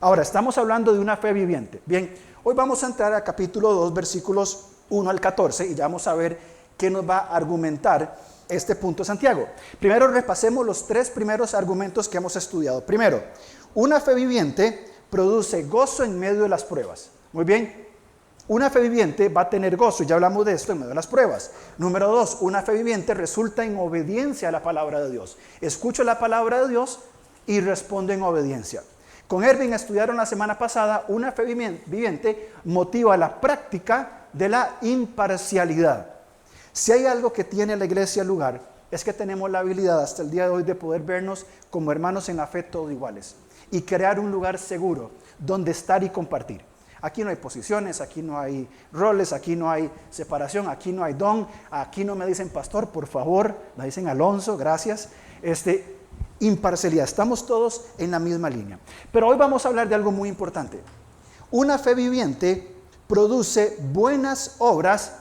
Ahora, estamos hablando de una fe viviente. Bien, hoy vamos a entrar a capítulo 2, versículos 1 al 14, y ya vamos a ver qué nos va a argumentar este punto Santiago. Primero repasemos los 3 primeros argumentos que hemos estudiado. Primero, una fe viviente produce gozo en medio de las pruebas. Muy bien, una fe viviente va a tener gozo, ya hablamos de esto en medio de las pruebas. Número 2, una fe viviente resulta en obediencia a la palabra de Dios. Escucho la palabra de Dios y respondo en obediencia. Con Erwin estudiaron la semana pasada, una fe viviente motiva la práctica de la imparcialidad. Si hay algo que tiene la iglesia lugar, es que tenemos la habilidad hasta el día de hoy de poder vernos como hermanos en la fe todos iguales y crear un lugar seguro donde estar y compartir. Aquí no hay posiciones, aquí no hay roles, aquí no hay separación, aquí no hay don, aquí no me dicen pastor, por favor, me dicen Alonso, gracias. Imparcialidad, estamos todos en la misma línea. Pero hoy vamos a hablar de algo muy importante. Una fe viviente produce buenas obras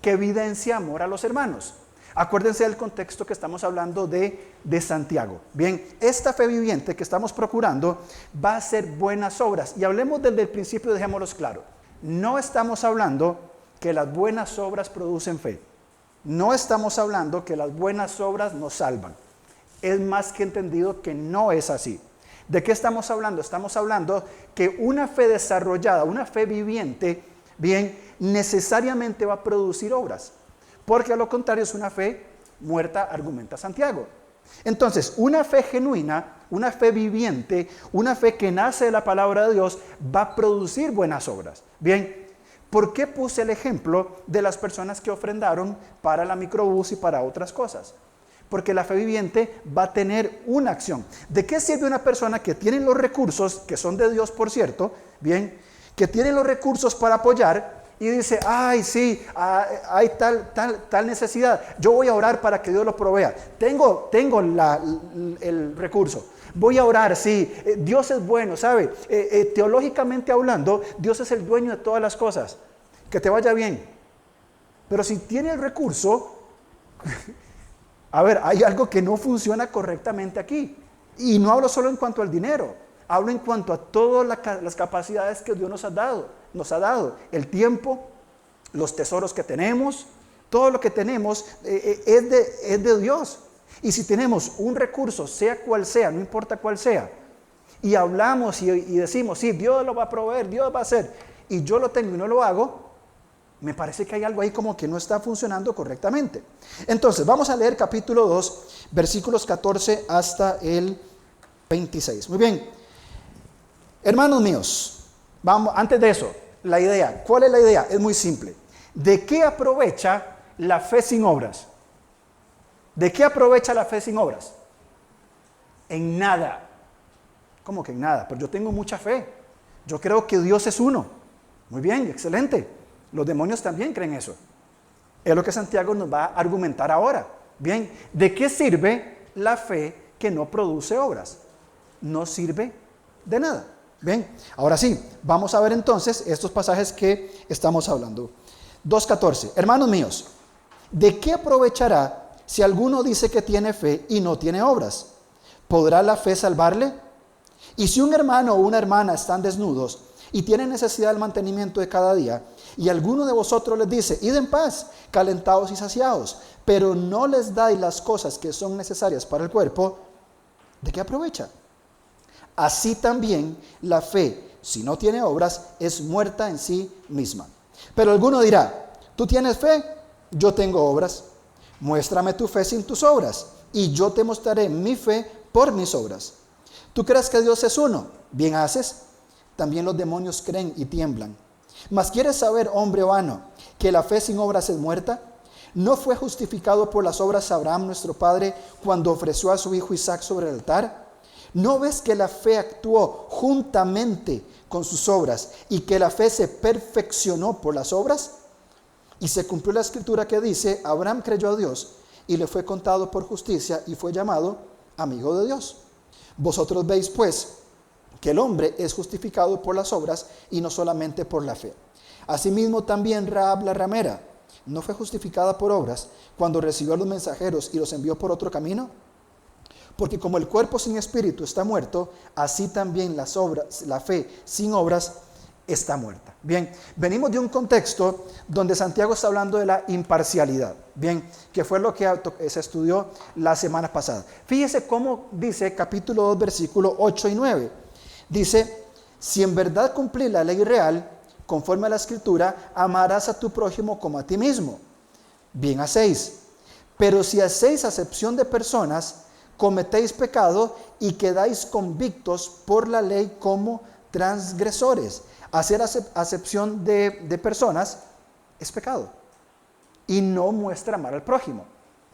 que evidencia amor a los hermanos. Acuérdense del contexto que estamos hablando de Santiago. Bien, esta fe viviente que estamos procurando va a hacer buenas obras. Y hablemos desde el principio, dejémoslos claro. No estamos hablando que las buenas obras producen fe. No estamos hablando que las buenas obras nos salvan. Es más que entendido que no es así. ¿De qué estamos hablando? Estamos hablando que una fe desarrollada, una fe viviente, bien, necesariamente va a producir obras. Porque a lo contrario es una fe muerta, argumenta Santiago. Entonces, una fe genuina, una fe viviente, una fe que nace de la palabra de Dios, va a producir buenas obras. Bien, ¿por qué puse el ejemplo de las personas que ofrendaron para la microbús y para otras cosas? Porque la fe viviente va a tener una acción. ¿De qué sirve una persona que tiene los recursos, que son de Dios por cierto, bien, que tiene los recursos para apoyar y dice, ay sí, hay tal necesidad, yo voy a orar para que Dios lo provea, tengo el recurso, voy a orar, sí, Dios es bueno, ¿sabe? Teológicamente hablando, Dios es el dueño de todas las cosas, que te vaya bien. Pero si tiene el recurso... A ver, hay algo que no funciona correctamente aquí. Y no hablo solo en cuanto al dinero. Hablo en cuanto a todas las capacidades que Dios nos ha dado. El tiempo, los tesoros que tenemos, todo lo que tenemos es de Dios. Y si tenemos un recurso, sea cual sea, no importa cuál sea, y hablamos y decimos, sí, Dios lo va a proveer, Dios va a hacer, y yo lo tengo y no lo hago, me parece que hay algo ahí como que no está funcionando correctamente. Entonces, vamos a leer capítulo 2, versículos 14 hasta el 26. Muy bien. Hermanos míos, vamos, antes de eso, la idea. ¿Cuál es la idea? Es muy simple. ¿De qué aprovecha la fe sin obras? ¿De qué aprovecha la fe sin obras? En nada. ¿Cómo que en nada? Pero yo tengo mucha fe. Yo creo que Dios es uno. Muy bien, excelente. Los demonios también creen eso. Es lo que Santiago nos va a argumentar ahora. Bien, ¿de qué sirve la fe que no produce obras? No sirve de nada. Bien, ahora sí, vamos a ver entonces estos pasajes que estamos hablando. 2:14. Hermanos míos, ¿de qué aprovechará si alguno dice que tiene fe y no tiene obras? ¿Podrá la fe salvarle? Y si un hermano o una hermana están desnudos y tienen necesidad del mantenimiento de cada día, y alguno de vosotros les dice, id en paz, calentados y saciados, pero no les dais las cosas que son necesarias para el cuerpo, ¿de qué aprovecha? Así también la fe, si no tiene obras, es muerta en sí misma. Pero alguno dirá, ¿tú tienes fe? Yo tengo obras. Muéstrame tu fe sin tus obras, y yo te mostraré mi fe por mis obras. ¿Tú crees que Dios es uno? Bien haces. También los demonios creen y tiemblan. Mas ¿quieres saber, hombre vano, que la fe sin obras es muerta? ¿No fue justificado por las obras Abraham nuestro padre cuando ofreció a su hijo Isaac sobre el altar? ¿No ves que la fe actuó juntamente con sus obras y que la fe se perfeccionó por las obras? Y se cumplió la escritura que dice, Abraham creyó a Dios y le fue contado por justicia y fue llamado amigo de Dios. Vosotros veis pues que el hombre es justificado por las obras y no solamente por la fe. Asimismo también Rahab la ramera no fue justificada por obras cuando recibió a los mensajeros y los envió por otro camino. Porque como el cuerpo sin espíritu está muerto, así también la fe sin obras está muerta. Bien, venimos de un contexto donde Santiago está hablando de la imparcialidad, bien, que fue lo que se estudió la semana pasada. Fíjese cómo dice capítulo 2, versículo 8 y 9. Dice, si en verdad cumplís la ley real, conforme a la Escritura, amarás a tu prójimo como a ti mismo. Bien hacéis. Pero si hacéis acepción de personas, cometéis pecado y quedáis convictos por la ley como transgresores. Hacer acepción de personas es pecado y no muestra amar al prójimo,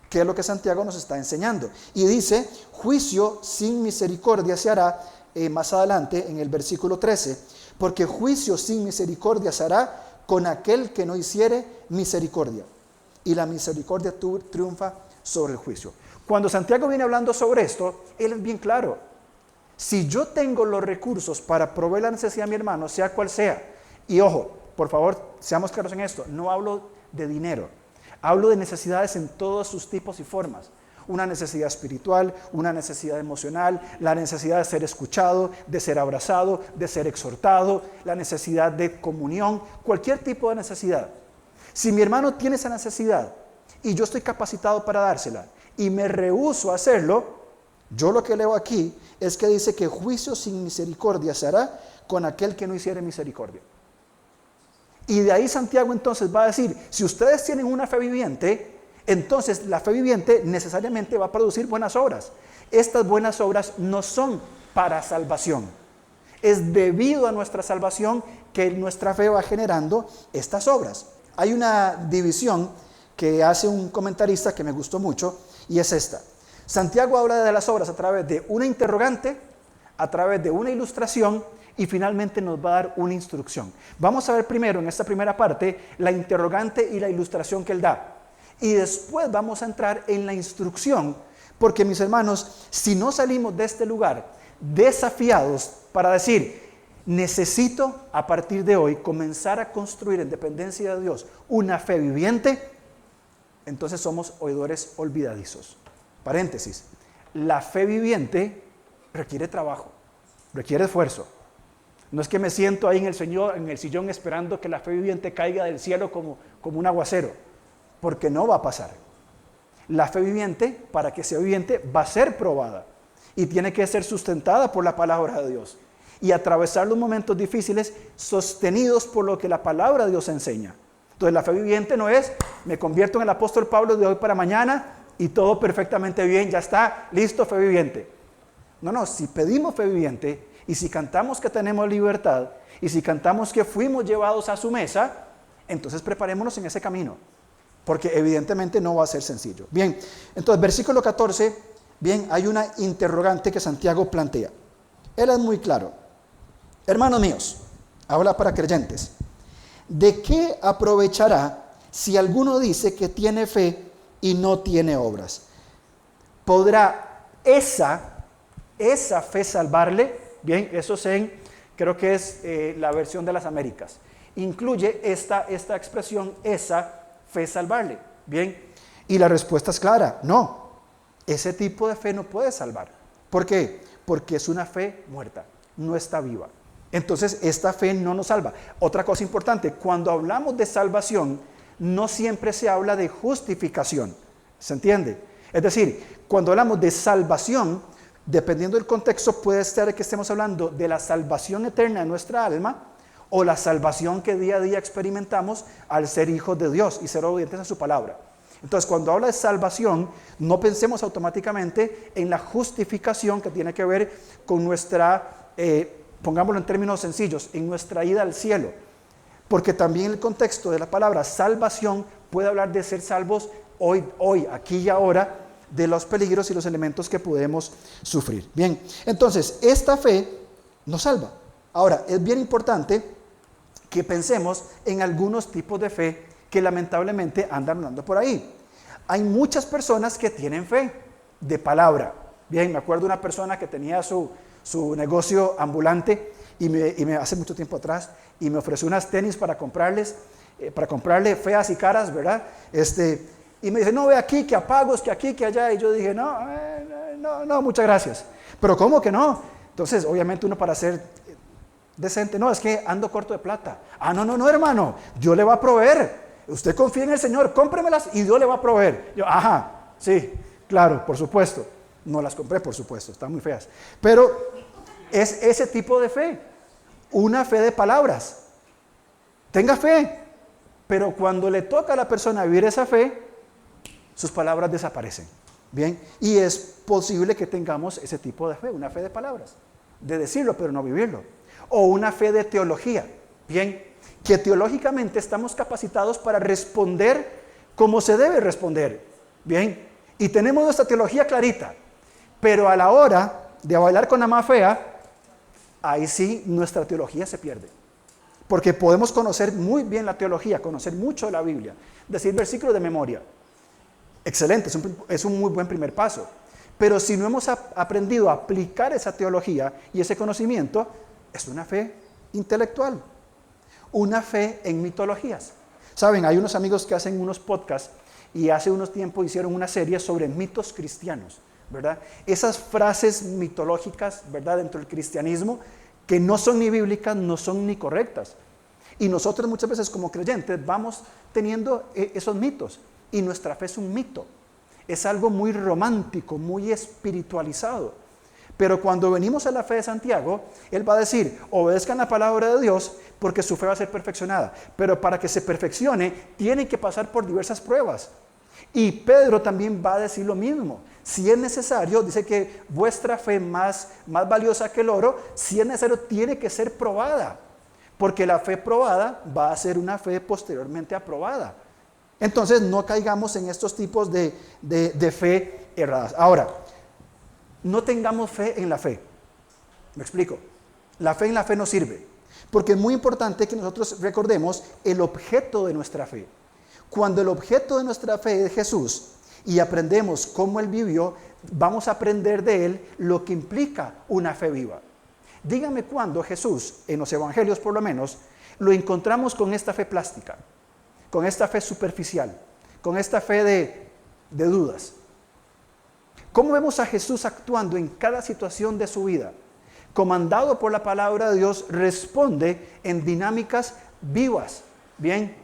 que es lo que Santiago nos está enseñando. Y dice, juicio sin misericordia se hará, más adelante en el versículo 13, porque juicio sin misericordia se hará con aquel que no hiciere misericordia. Y la misericordia triunfa sobre el juicio. Cuando Santiago viene hablando sobre esto, él es bien claro. Si yo tengo los recursos para proveer la necesidad de mi hermano, sea cual sea, y ojo, por favor, seamos claros en esto, no hablo de dinero, hablo de necesidades en todos sus tipos y formas. Una necesidad espiritual, una necesidad emocional, la necesidad de ser escuchado, de ser abrazado, de ser exhortado, la necesidad de comunión, cualquier tipo de necesidad. Si mi hermano tiene esa necesidad y yo estoy capacitado para dársela y me rehúso a hacerlo, yo lo que leo aquí es que dice que juicio sin misericordia se hará con aquel que no hiciere misericordia. Y de ahí Santiago entonces va a decir, si ustedes tienen una fe viviente, entonces la fe viviente necesariamente va a producir buenas obras. Estas buenas obras no son para salvación. Es debido a nuestra salvación que nuestra fe va generando estas obras. Hay una división que hace un comentarista que me gustó mucho y es esta. Santiago habla de las obras a través de una interrogante, a través de una ilustración y finalmente nos va a dar una instrucción. Vamos a ver primero en esta primera parte la interrogante y la ilustración que él da. Y después vamos a entrar en la instrucción, porque mis hermanos, si no salimos de este lugar desafiados para decir, necesito a partir de hoy comenzar a construir en dependencia de Dios una fe viviente, entonces somos oidores olvidadizos. Paréntesis, la fe viviente requiere trabajo, requiere esfuerzo. No es que me siento ahí en el sillón esperando que la fe viviente caiga del cielo como un aguacero, porque no va a pasar. La fe viviente, para que sea viviente, va a ser probada y tiene que ser sustentada por la palabra de Dios y atravesar los momentos difíciles sostenidos por lo que la palabra de Dios enseña. Entonces la fe viviente no es, me convierto en el apóstol Pablo de hoy para mañana y todo perfectamente bien, ya está, listo, fe viviente. No, si pedimos fe viviente y si cantamos que tenemos libertad y si cantamos que fuimos llevados a su mesa, entonces preparémonos en ese camino, porque evidentemente no va a ser sencillo. Bien, entonces versículo 14, bien, hay una interrogante que Santiago plantea. Él es muy claro. Hermanos míos, habla para creyentes. ¿De qué aprovechará si alguno dice que tiene fe y no tiene obras? ¿Podrá esa fe salvarle? Bien, eso creo que es la versión de las Américas. Incluye esta expresión, esa fe salvarle. Bien, y la respuesta es clara, no. Ese tipo de fe no puede salvar. ¿Por qué? Porque es una fe muerta, no está viva. Entonces, esta fe no nos salva. Otra cosa importante, cuando hablamos de salvación, no siempre se habla de justificación. ¿Se entiende? Es decir, cuando hablamos de salvación, dependiendo del contexto, puede ser que estemos hablando de la salvación eterna de nuestra alma o la salvación que día a día experimentamos al ser hijos de Dios y ser obedientes a su palabra. Entonces, cuando habla de salvación, no pensemos automáticamente en la justificación que tiene que ver con nuestra, pongámoslo en términos sencillos, en nuestra ida al cielo. Porque también el contexto de la palabra salvación puede hablar de ser salvos hoy, aquí y ahora, de los peligros y los elementos que podemos sufrir. Bien, entonces, esta fe nos salva. Ahora, es bien importante que pensemos en algunos tipos de fe que lamentablemente andan andando por ahí. Hay muchas personas que tienen fe de palabra. Bien, me acuerdo de una persona que tenía su negocio ambulante y me hace mucho tiempo atrás y me ofreció unas tenis para comprarle feas y caras, ¿verdad? Y me dice, no, ve aquí, que apagos, que aquí, que allá. Y yo dije, no, no, no, muchas gracias. Pero ¿cómo que no? Entonces, obviamente uno para ser decente, no, es que ando corto de plata. No, no, no, hermano, Dios le va a proveer. Usted confía en el Señor, cómpremelas y Dios le va a proveer. Yo, sí, claro, por supuesto. No las compré, por supuesto, están muy feas. Pero es ese tipo de fe, una fe de palabras. Tenga fe, pero cuando le toca a la persona vivir esa fe, sus palabras desaparecen. Bien, y es posible que tengamos ese tipo de fe, una fe de palabras, de decirlo pero no vivirlo. O una fe de teología, bien, que teológicamente estamos capacitados para responder como se debe responder, bien, y tenemos nuestra teología clarita, pero a la hora de bailar con la más fea, ahí sí nuestra teología se pierde. Porque podemos conocer muy bien la teología, conocer mucho de la Biblia, decir versículos de memoria. Excelente, es un muy buen primer paso. Pero si no hemos aprendido a aplicar esa teología y ese conocimiento, es una fe intelectual, una fe en mitologías. Saben, hay unos amigos que hacen unos podcasts y hace unos tiempos hicieron una serie sobre mitos cristianos, ¿verdad? Esas frases mitológicas, ¿verdad? Dentro del cristianismo que no son ni bíblicas, no son ni correctas. Y nosotros muchas veces como creyentes vamos teniendo esos mitos y nuestra fe es un mito. Es algo muy romántico, muy espiritualizado. Pero cuando venimos a la fe de Santiago, él va a decir, obedezcan la palabra de Dios porque su fe va a ser perfeccionada. Pero para que se perfeccione, tienen que pasar por diversas pruebas. Y Pedro también va a decir lo mismo. Si es necesario, dice que vuestra fe más valiosa que el oro, si es necesario, tiene que ser probada. Porque la fe probada va a ser una fe posteriormente aprobada. Entonces, no caigamos en estos tipos de fe erradas. Ahora, no tengamos fe en la fe. ¿Me explico? La fe en la fe no sirve. Porque es muy importante que nosotros recordemos el objeto de nuestra fe. Cuando el objeto de nuestra fe es Jesús y aprendemos cómo Él vivió, vamos a aprender de Él lo que implica una fe viva. Dígame cuándo Jesús, en los evangelios por lo menos, lo encontramos con esta fe plástica, con esta fe superficial, con esta fe de dudas. ¿Cómo vemos a Jesús actuando en cada situación de su vida? Comandado por la palabra de Dios, responde en dinámicas vivas, ¿bien?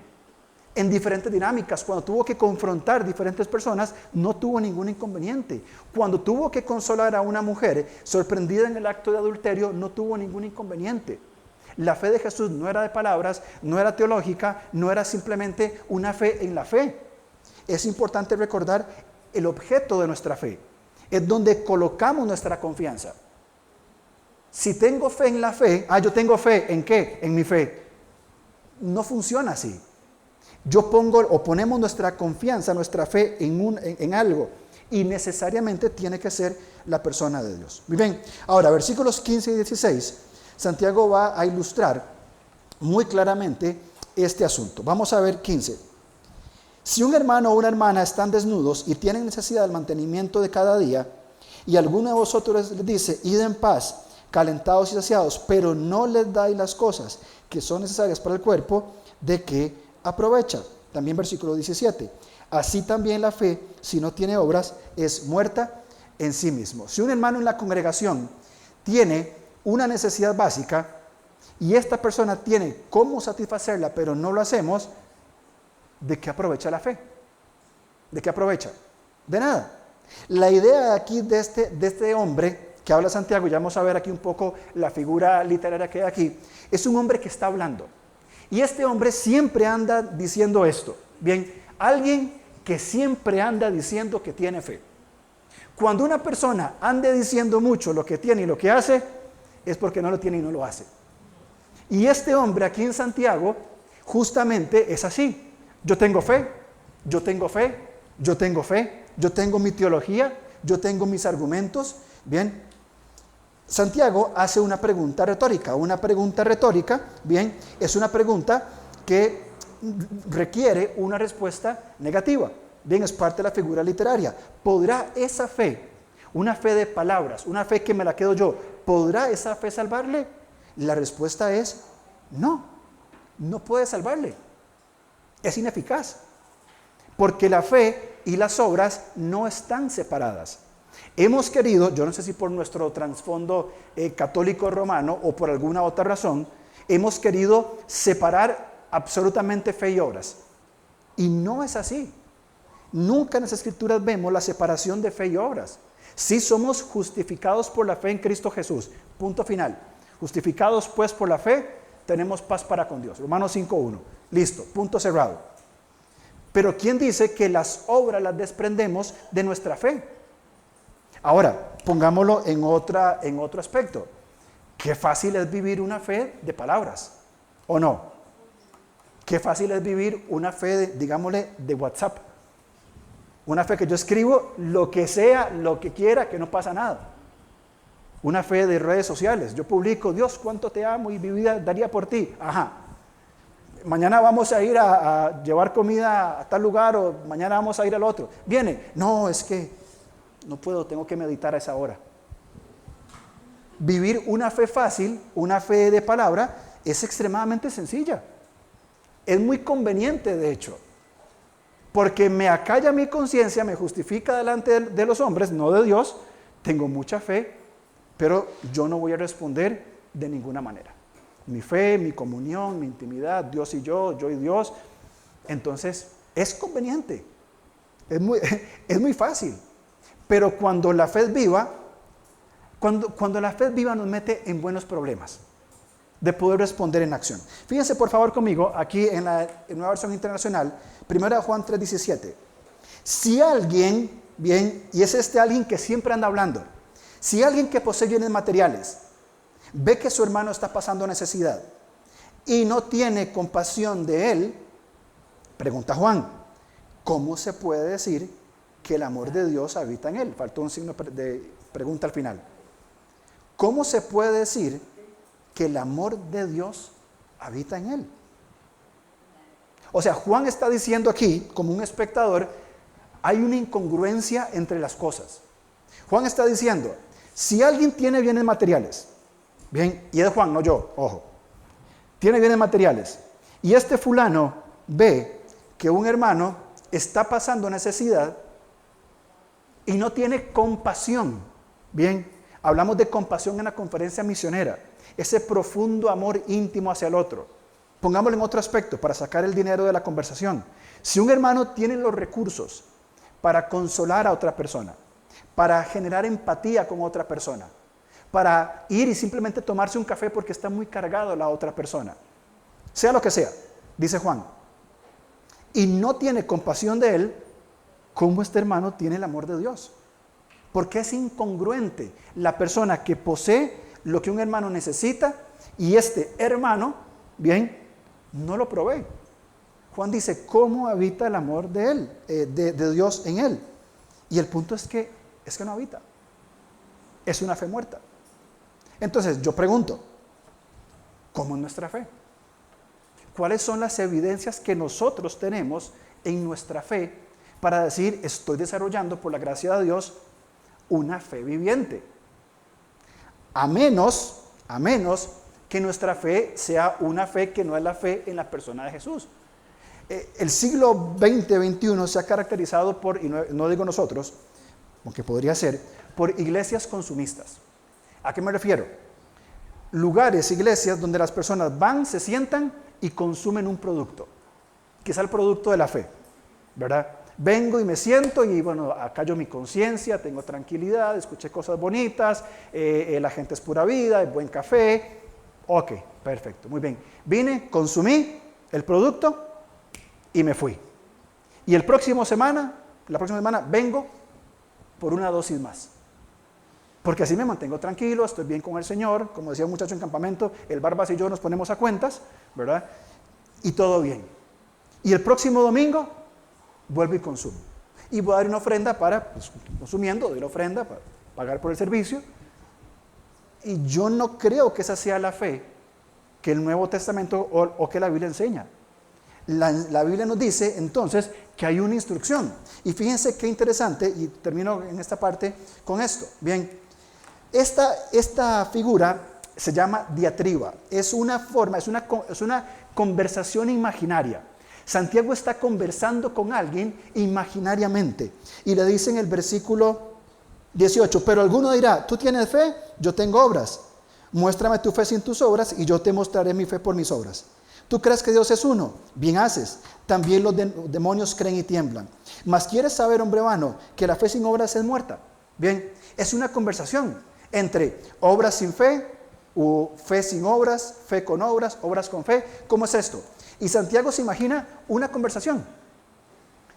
En diferentes dinámicas. Cuando tuvo que confrontar diferentes personas, no tuvo ningún inconveniente. Cuando tuvo que consolar a una mujer sorprendida en el acto de adulterio, no tuvo ningún inconveniente. La fe de Jesús no era de palabras, no era teológica, no era simplemente una fe en la fe. Es importante recordar el objeto de nuestra fe. Es donde colocamos nuestra confianza. Si tengo fe en la fe, yo tengo fe, ¿en qué? En mi fe. No funciona así. Ponemos nuestra confianza, nuestra fe en algo, y necesariamente tiene que ser la persona de Dios. Muy bien, ahora versículos 15 y 16, Santiago va a ilustrar muy claramente este asunto. Vamos a ver 15. Si un hermano o una hermana están desnudos y tienen necesidad del mantenimiento de cada día, y alguno de vosotros les dice, id en paz, calentados y saciados, pero no les dais las cosas que son necesarias para el cuerpo, ¿de qué aprovecha? También versículo 17. Así también la fe, si no tiene obras, es muerta en sí mismo. Si un hermano en la congregación tiene una necesidad básica y esta persona tiene cómo satisfacerla, pero no lo hacemos, ¿de qué aprovecha la fe? ¿De qué aprovecha? De nada. La idea aquí de este hombre que habla Santiago, y ya vamos a ver aquí un poco la figura literaria que hay aquí, es un hombre que está hablando. Y este hombre siempre anda diciendo esto. Bien, alguien que siempre anda diciendo que tiene fe. Cuando una persona ande diciendo mucho lo que tiene y lo que hace, es porque no lo tiene y no lo hace. Y este hombre aquí en Santiago justamente es así. Yo tengo fe, yo tengo fe, yo tengo fe, yo tengo mi teología, yo tengo mis argumentos. Bien, Santiago hace una pregunta retórica. Una pregunta retórica, bien, es una pregunta que requiere una respuesta negativa. Bien, es parte de la figura literaria. ¿Podrá esa fe, una fe de palabras, una fe que me la quedo yo, podrá esa fe salvarle? La respuesta es no, no puede salvarle. Es ineficaz. Porque la fe y las obras no están separadas. Hemos querido, yo no sé si por nuestro trasfondo católico romano o por alguna otra razón, hemos querido separar absolutamente fe y obras. Y no es así. Nunca en las Escrituras vemos la separación de fe y obras. Sí somos justificados por la fe en Cristo Jesús. Punto final. Justificados pues por la fe, tenemos paz para con Dios. Romanos 5:1. Listo, punto cerrado. Pero ¿quién dice que las obras las desprendemos de nuestra fe? Ahora, pongámoslo en otro aspecto. Qué fácil es vivir una fe de palabras, ¿o no? Qué fácil es vivir una fe, digámosle, de WhatsApp. Una fe que yo escribo lo que sea, lo que quiera, que no pasa nada. Una fe de redes sociales. Yo publico, Dios, cuánto te amo y mi vida daría por ti. Ajá. Mañana vamos a ir a llevar comida a tal lugar o mañana vamos a ir al otro. Viene, no, es que no puedo, tengo que meditar a esa hora. Vivir una fe fácil, una fe de palabra, es extremadamente sencilla. Es muy conveniente, de hecho, porque me acalla mi conciencia, me justifica delante de los hombres, no de Dios. Tengo mucha fe, pero yo no voy a responder de ninguna manera. Mi fe, mi comunión, mi intimidad, Dios y yo y Dios. Entonces, es conveniente, es muy fácil. Pero cuando la fe es viva, cuando la fe es viva nos mete en buenos problemas de poder responder en acción. Fíjense por favor conmigo, aquí en la Nueva Versión Internacional, 1 Juan 3:17. Si alguien, bien, y es este alguien que siempre anda hablando, si alguien que posee bienes materiales ve que su hermano está pasando necesidad y no tiene compasión de él, pregunta Juan, ¿cómo se puede decir que el amor de Dios habita en él? Faltó un signo de pregunta al final. ¿Cómo se puede decir que el amor de Dios habita en él? O sea, Juan está diciendo aquí, como un espectador, hay una incongruencia entre las cosas. Juan está diciendo, si alguien tiene bienes materiales, bien, y es Juan, no yo, ojo, tiene bienes materiales, y este fulano ve que un hermano está pasando necesidad y no tiene compasión, bien, hablamos de compasión en la conferencia misionera, ese profundo amor íntimo hacia el otro. Pongámoslo en otro aspecto para sacar el dinero de la conversación. Si un hermano tiene los recursos para consolar a otra persona, para generar empatía con otra persona, para ir y simplemente tomarse un café porque está muy cargado la otra persona, sea lo que sea, dice Juan, y no tiene compasión de él, ¿cómo este hermano tiene el amor de Dios? Porque es incongruente la persona que posee lo que un hermano necesita y este hermano, bien, no lo provee. Juan dice, ¿cómo habita el amor de él, de Dios en él? Y el punto es que no habita. Es una fe muerta. Entonces yo pregunto, ¿cómo es nuestra fe? ¿Cuáles son las evidencias que nosotros tenemos en nuestra fe para decir, estoy desarrollando por la gracia de Dios una fe viviente? A menos que nuestra fe sea una fe que no es la fe en la persona de Jesús. El siglo XX-XXI se ha caracterizado por, y no digo nosotros, aunque podría ser, por iglesias consumistas. ¿A qué me refiero? Lugares, iglesias donde las personas van, se sientan y consumen un producto. Quizá el producto de la fe, ¿verdad? Vengo y me siento y bueno, acallo mi conciencia, tengo tranquilidad, escuché cosas bonitas, la gente es pura vida, es buen café. Ok, perfecto, muy bien. Vine, consumí el producto y me fui. Y la próxima semana vengo por una dosis más. Porque así me mantengo tranquilo, estoy bien con el Señor, como decía un muchacho en campamento, el Barbas y yo nos ponemos a cuentas, ¿verdad? Y todo bien. Y el próximo domingo vuelvo y consumo. Y voy a dar una ofrenda para, pues, consumiendo, doy la ofrenda para pagar por el servicio. Y yo no creo que esa sea la fe que el Nuevo Testamento o que la Biblia enseña. La Biblia nos dice entonces que hay una instrucción. Y fíjense qué interesante, y termino en esta parte con esto. Bien, esta figura se llama diatriba. Es una forma, es una conversación imaginaria. Santiago está conversando con alguien imaginariamente. Y le dice en el versículo 18, pero alguno dirá, tú tienes fe, yo tengo obras. Muéstrame tu fe sin tus obras y yo te mostraré mi fe por mis obras. ¿Tú crees que Dios es uno? Bien haces. También los demonios creen y tiemblan. Mas ¿quieres saber, hombre vano, que la fe sin obras es muerta? Bien, es una conversación entre obras sin fe, o fe sin obras, fe con obras, obras con fe. ¿Cómo es esto? Y Santiago se imagina una conversación.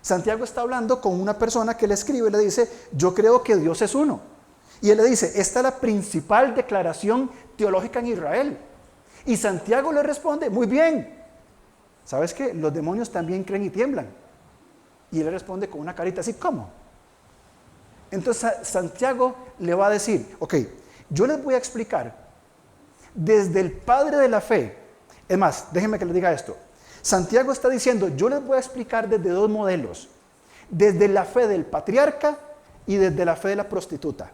Santiago está hablando con una persona que le escribe y le dice, yo creo que Dios es uno. Y él le dice, esta es la principal declaración teológica en Israel. Y Santiago le responde, muy bien. ¿Sabes qué? Los demonios también creen y tiemblan. Y él le responde con una carita así, ¿cómo? Entonces Santiago le va a decir, ok, yo les voy a explicar desde el padre de la fe. Es más, déjenme que les diga esto. Santiago está diciendo, yo les voy a explicar desde dos modelos. Desde la fe del patriarca y desde la fe de la prostituta.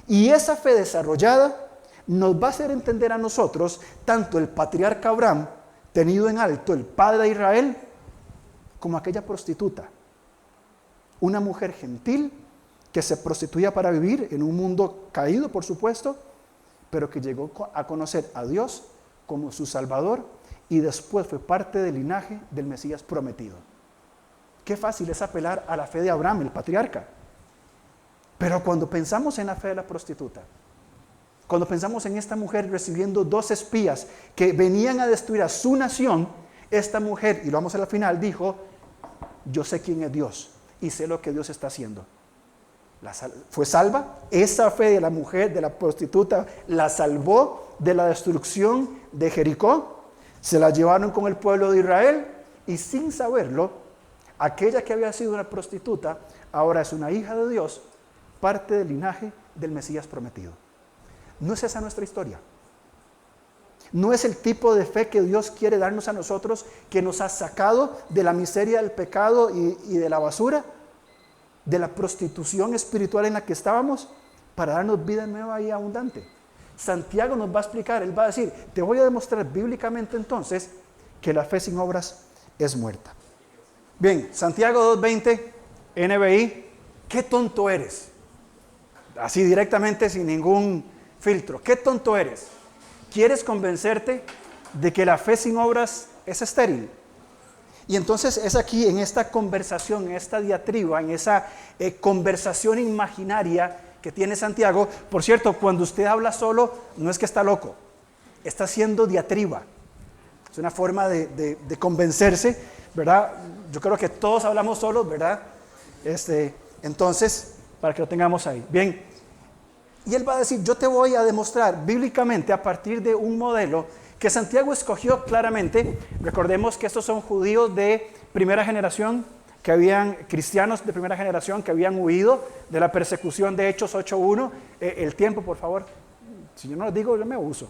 Y esa fe desarrollada nos va a hacer entender a nosotros tanto el patriarca Abraham, tenido en alto, el padre de Israel, como aquella prostituta. Una mujer gentil que se prostituía para vivir en un mundo caído, por supuesto, pero que llegó a conocer a Dios como su Salvador y después fue parte del linaje del Mesías prometido. Qué fácil es apelar a la fe de Abraham, el patriarca. Pero cuando pensamos en la fe de la prostituta, cuando pensamos en esta mujer recibiendo 2 espías que venían a destruir a su nación, esta mujer, y lo vamos a ver al final, dijo, yo sé quién es Dios y sé lo que Dios está haciendo. Fue salva. Esa fe de la mujer, de la prostituta, la salvó de la destrucción de Jericó. Se la llevaron con el pueblo de Israel y sin saberlo, aquella que había sido una prostituta, ahora es una hija de Dios, parte del linaje del Mesías prometido. ¿No es esa nuestra historia? ¿No es el tipo de fe que Dios quiere darnos a nosotros, que nos ha sacado de la miseria del pecado y de la basura, de la prostitución espiritual en la que estábamos, para darnos vida nueva y abundante? Santiago nos va a explicar, él va a decir, te voy a demostrar bíblicamente entonces que la fe sin obras es muerta. Bien, Santiago 2:20, NBI, qué tonto eres. Así directamente, sin ningún filtro. Qué tonto eres. ¿Quieres convencerte de que la fe sin obras es estéril? Y entonces es aquí, en esta conversación, en esta diatriba, en esa conversación imaginaria que tiene Santiago. Por cierto, cuando usted habla solo, no es que está loco, está haciendo diatriba. Es una forma de convencerse, ¿verdad? Yo creo que todos hablamos solos, ¿verdad? Entonces, para que lo tengamos ahí. Bien, y él va a decir, yo te voy a demostrar bíblicamente a partir de un modelo que Santiago escogió claramente. Recordemos que estos son judíos de primera generación, que habían cristianos de primera generación que habían huido de la persecución de Hechos 8:1. El tiempo, por favor. Si yo no lo digo, yo me abuso.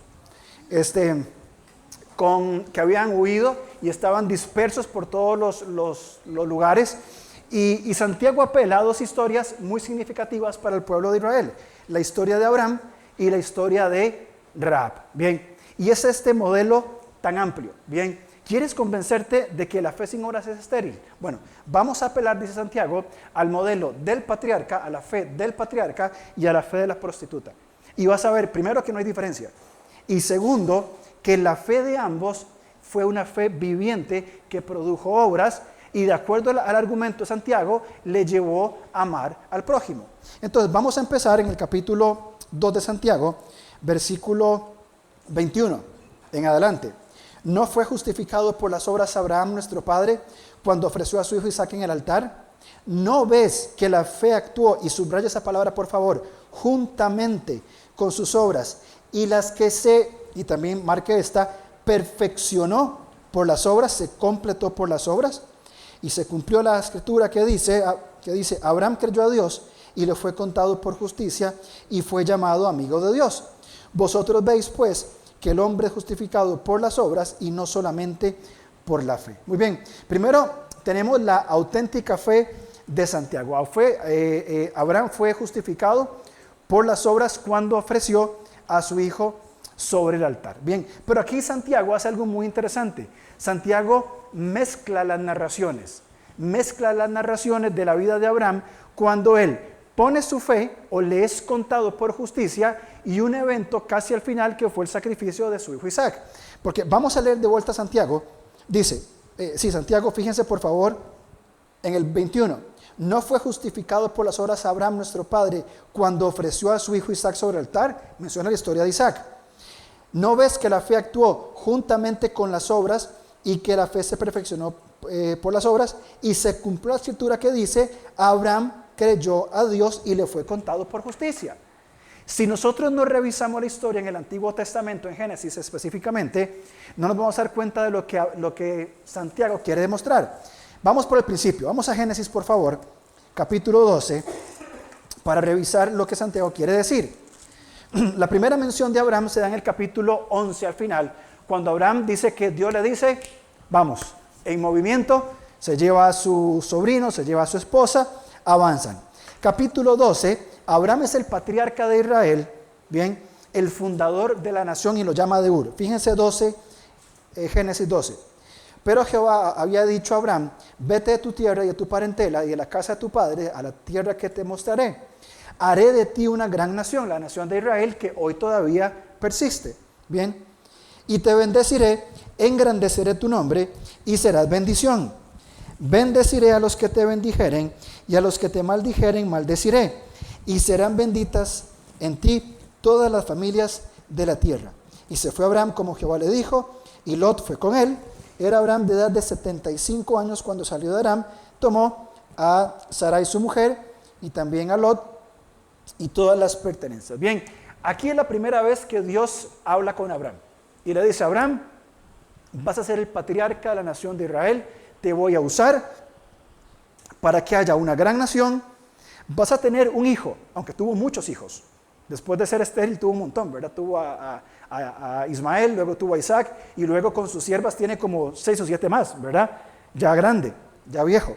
Que habían huido y estaban dispersos por todos los lugares. Y Santiago apela a 2 historias muy significativas para el pueblo de Israel. La historia de Abraham y la historia de Rahab. Bien, y es este modelo tan amplio. Bien, ¿quieres convencerte de que la fe sin obras es estéril? Bueno, vamos a apelar, dice Santiago, al modelo del patriarca, a la fe del patriarca y a la fe de la prostituta. Y vas a ver, primero, que no hay diferencia. Y segundo, que la fe de ambos fue una fe viviente que produjo obras y, de acuerdo al argumento de Santiago, le llevó a amar al prójimo. Entonces vamos a empezar en el capítulo 2 de Santiago, versículo 21 en adelante. ¿No fue justificado por las obras Abraham nuestro padre cuando ofreció a su hijo Isaac en el altar? ¿No ves que la fe actuó, y subraya esa palabra por favor, juntamente con sus obras, y las que y también marque esta, perfeccionó por las obras, se completó por las obras? Y se cumplió la escritura que dice, Abraham creyó a Dios y le fue contado por justicia y fue llamado amigo de Dios. Vosotros veis pues que el hombre es justificado por las obras y no solamente por la fe. Muy bien, primero tenemos la auténtica fe de Santiago. Abraham fue justificado por las obras cuando ofreció a su hijo sobre el altar. Bien, pero aquí Santiago hace algo muy interesante. Santiago mezcla las narraciones de la vida de Abraham cuando él pone su fe o le es contado por justicia, y un evento casi al final que fue el sacrificio de su hijo Isaac. Porque vamos a leer de vuelta a Santiago. Dice, Santiago, fíjense por favor en el 21. ¿No fue justificado por las obras Abraham nuestro padre cuando ofreció a su hijo Isaac sobre el altar? Menciona la historia de Isaac. ¿No ves que la fe actuó juntamente con las obras y que la fe se perfeccionó por las obras? Y se cumplió la escritura que dice, Abraham creyó a Dios y le fue contado por justicia. Si nosotros no revisamos la historia en el Antiguo Testamento, en Génesis específicamente, no nos vamos a dar cuenta de lo que Santiago quiere demostrar. Vamos por el principio, vamos a Génesis por favor, capítulo 12, para revisar lo que Santiago quiere decir. La primera mención de Abraham se da en el capítulo 11 al final, cuando Abraham dice que Dios le dice, vamos, en movimiento, se lleva a su sobrino, se lleva a su esposa, avanzan. Capítulo 12, Abraham es el patriarca de Israel, bien, el fundador de la nación, y lo llama de Ur. Fíjense Génesis 12. Pero Jehová había dicho a Abraham, vete de tu tierra y de tu parentela y de la casa de tu padre a la tierra que te mostraré. Haré de ti una gran nación, la nación de Israel, que hoy todavía persiste. Bien, y te bendeciré, engrandeceré tu nombre y serás bendición. Bendeciré a los que te bendijeren y a los que te maldijeren maldeciré. Y serán benditas en ti todas las familias de la tierra. Y se fue Abraham como Jehová le dijo, y Lot fue con él. Era Abraham de edad de 75 años cuando salió de Aram. Tomó a Sarai su mujer y también a Lot y todas las pertenencias. Bien, aquí es la primera vez que Dios habla con Abraham. Y le dice a Abraham, vas a ser el patriarca de la nación de Israel, te voy a usar para que haya una gran nación. Vas a tener un hijo, aunque tuvo muchos hijos. Después de ser estéril tuvo un montón, ¿verdad? Tuvo a Ismael, luego tuvo a Isaac, y luego con sus siervas tiene como 6 o 7 más, ¿verdad? Ya grande, ya viejo.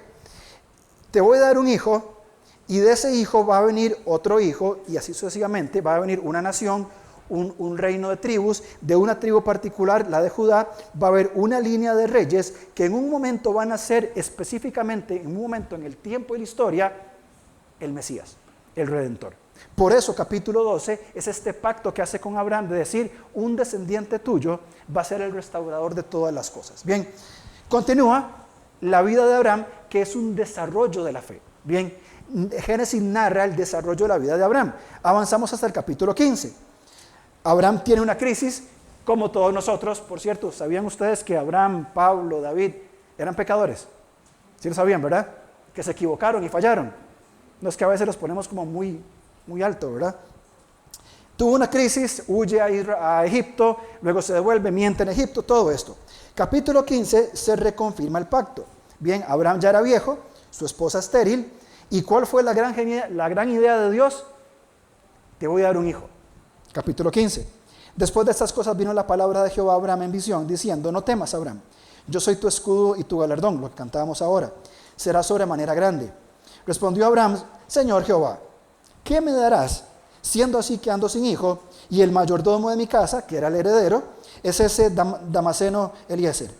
Te voy a dar un hijo, y de ese hijo va a venir otro hijo, y así sucesivamente va a venir una nación, un reino de tribus. De una tribu particular, la de Judá, va a haber una línea de reyes que en un momento van a ser específicamente, en un momento en el tiempo y la historia, el Mesías, el Redentor. Por eso capítulo 12 es este pacto que hace con Abraham de decir, un descendiente tuyo va a ser el restaurador de todas las cosas. Bien, continúa la vida de Abraham, que es un desarrollo de la fe. Bien, Génesis narra el desarrollo de la vida de Abraham. Avanzamos hasta el capítulo 15. Abraham tiene una crisis, como todos nosotros. Por cierto, ¿sabían ustedes que Abraham, Pablo, David eran pecadores? Sí lo sabían, ¿verdad? Que se equivocaron y fallaron. No es que a veces los ponemos como muy alto, ¿verdad? Tuvo una crisis, huye a Egipto, luego se devuelve, miente en Egipto, todo esto. Capítulo 15 se reconfirma el pacto. Bien, Abraham ya era viejo, su esposa estéril, ¿y cuál fue la gran idea de Dios? Te voy a dar un hijo. Capítulo 15. Después de estas cosas vino la palabra de Jehová a Abraham en visión, diciendo, no temas, Abraham, yo soy tu escudo y tu galardón, lo que cantábamos ahora, será sobremanera grande. Respondió Abraham, Señor Jehová, ¿qué me darás, siendo así que ando sin hijo, y el mayordomo de mi casa, que era el heredero, es ese Damaseno Eliezer?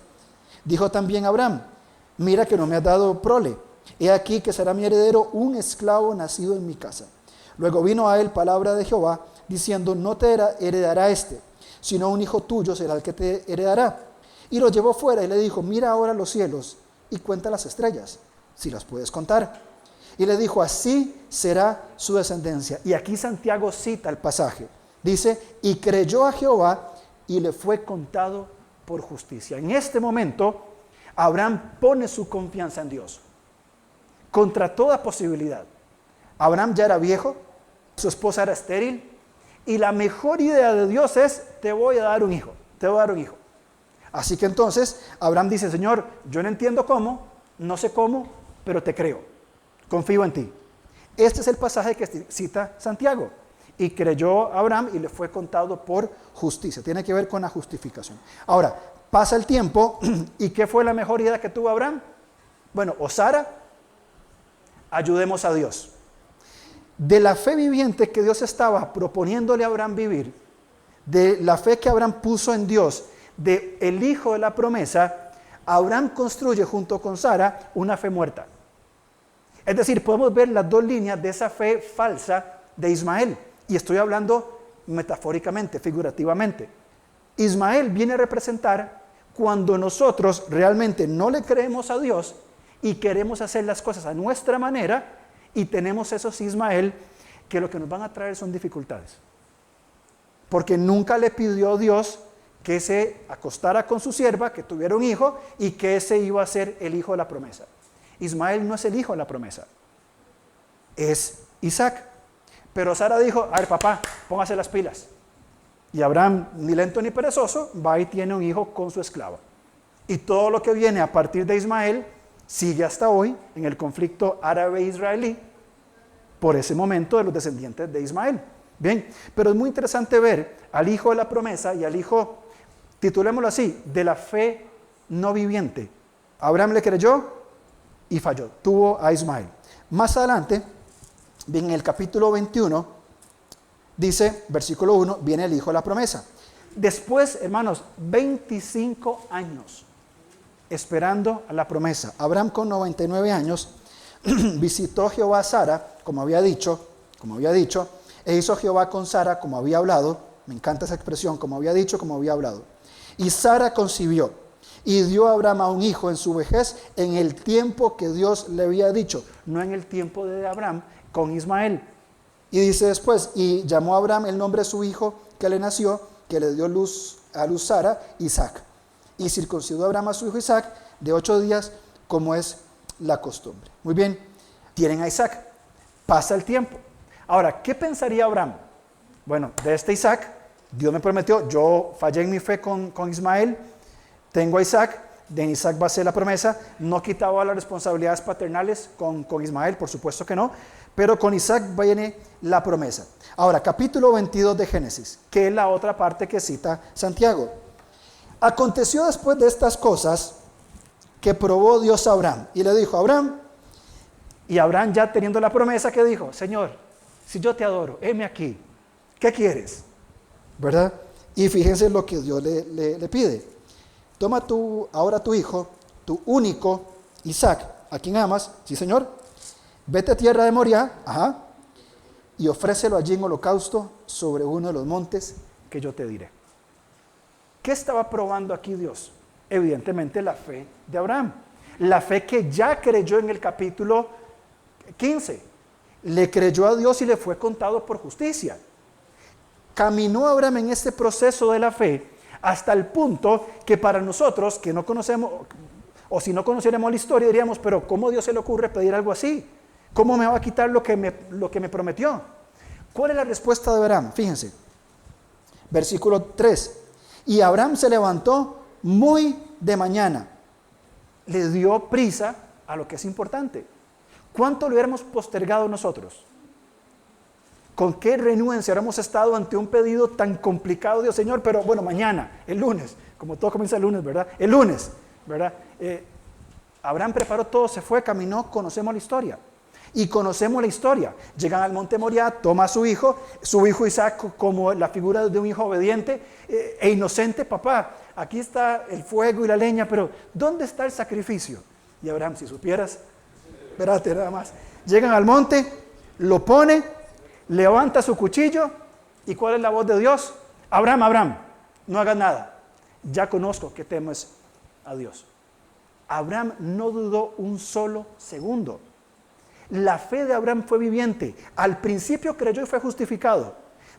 Dijo también Abraham, mira que no me has dado prole, he aquí que será mi heredero un esclavo nacido en mi casa. Luego vino a él palabra de Jehová, diciendo, no te heredará este, sino un hijo tuyo será el que te heredará. Y lo llevó fuera y le dijo, mira ahora los cielos y cuenta las estrellas, si las puedes contar. Y le dijo, así será su descendencia. Y aquí Santiago cita el pasaje. Dice, y creyó a Jehová y le fue contado por justicia. En este momento, Abraham pone su confianza en Dios. Contra toda posibilidad. Abraham ya era viejo, su esposa era estéril, y la mejor idea de Dios es, te voy a dar un hijo, te voy a dar un hijo. Así que entonces, Abraham dice, Señor, yo no entiendo cómo, no sé cómo, pero te creo. Confío en ti. Este es el pasaje que cita Santiago. Y creyó Abraham y le fue contado por justicia. Tiene que ver con la justificación. Ahora, pasa el tiempo y ¿qué fue la mejor idea que tuvo Abraham? Bueno, o Sara, ayudemos a Dios. De la fe viviente que Dios estaba proponiéndole a Abraham vivir, de la fe que Abraham puso en Dios, de el hijo de la promesa, Abraham construye junto con Sara una fe muerta. Es decir, podemos ver las dos líneas de esa fe falsa de Ismael. Y estoy hablando metafóricamente, figurativamente. Ismael viene a representar cuando nosotros realmente no le creemos a Dios y queremos hacer las cosas a nuestra manera, y tenemos esos Ismael que lo que nos van a traer son dificultades. Porque nunca le pidió a Dios que se acostara con su sierva, que tuviera un hijo y que ese iba a ser el hijo de la promesa. Ismael no es el hijo de la promesa, es Isaac. Pero Sara dijo, a ver papá, póngase las pilas. Y Abraham, ni lento ni perezoso, va y tiene un hijo con su esclava. Y todo lo que viene a partir de Ismael sigue hasta hoy en el conflicto árabe-israelí por ese momento de los descendientes de Ismael. Bien, pero es muy interesante ver al hijo de la promesa y al hijo, titulémoslo así, de la fe no viviente. Abraham le creyó y falló, tuvo a Ismael. Más adelante, bien, en el capítulo 21, dice, versículo 1, viene el hijo de la promesa. Después, hermanos, 25 años esperando a la promesa. Abraham con 99 años visitó Jehová a Sara, como había dicho, e hizo Jehová con Sara como había hablado. Me encanta esa expresión, como había dicho, como había hablado. Y Sara concibió y dio a Abraham a un hijo en su vejez en el tiempo que Dios le había dicho, no en el tiempo de Abraham con Ismael. Y dice después, y llamó a Abraham el nombre de su hijo que le nació, que le dio a luz Sara, Isaac. Y circuncidó a Abraham a su hijo Isaac de 8 días, como es la costumbre. Muy bien, tienen a Isaac, pasa el tiempo. Ahora, ¿qué pensaría Abraham? Bueno, de este Isaac, Dios me prometió, yo fallé en mi fe con Ismael, tengo a Isaac, de Isaac va a ser la promesa, no quitaba las responsabilidades paternales con Ismael, por supuesto que no, pero con Isaac viene la promesa. Ahora, capítulo 22 de Génesis, que es la otra parte que cita Santiago. Aconteció después de estas cosas que probó Dios a Abraham y le dijo, Abraham, y Abraham ya teniendo la promesa, que dijo, Señor, si yo te adoro, heme aquí, ¿qué quieres? ¿Verdad? Y fíjense lo que Dios le pide. Toma ahora tu hijo, tu único Isaac, a quien amas, sí Señor, vete a tierra de Moriah, y ofrécelo allí en holocausto sobre uno de los montes que yo te diré. ¿Qué estaba probando aquí Dios? Evidentemente la fe de Abraham, la fe que ya creyó en el capítulo 15. Le creyó a Dios y le fue contado por justicia. Caminó Abraham en este proceso de la fe hasta el punto que para nosotros que no conocemos, o si no conociéramos la historia, diríamos, pero ¿cómo Dios se le ocurre pedir algo así? ¿Cómo me va a quitar lo que me prometió? ¿Cuál es la respuesta de Abraham? Fíjense, versículo 3. Y Abraham se levantó muy de mañana. Le dio prisa a lo que es importante. ¿Cuánto lo hubiéramos postergado nosotros? ¿Con qué renuencia hubiéramos estado ante un pedido tan complicado? Dios, Señor, pero bueno, mañana, el lunes, como todo comienza el lunes, ¿verdad? El lunes, ¿verdad? Abraham preparó todo, se fue, caminó, conocemos la historia. Y conocemos la historia. Llegan al monte Moriah, toma a su hijo Isaac como la figura de un hijo obediente e inocente. Papá, aquí está el fuego y la leña, pero ¿dónde está el sacrificio? Y Abraham, si supieras, espérate nada más. Llegan al monte, lo pone, levanta su cuchillo, ¿y cuál es la voz de Dios? Abraham, Abraham, no hagas nada. Ya conozco que temes a Dios. Abraham no dudó un solo segundo. La fe de Abraham fue viviente. Al principio creyó y fue justificado.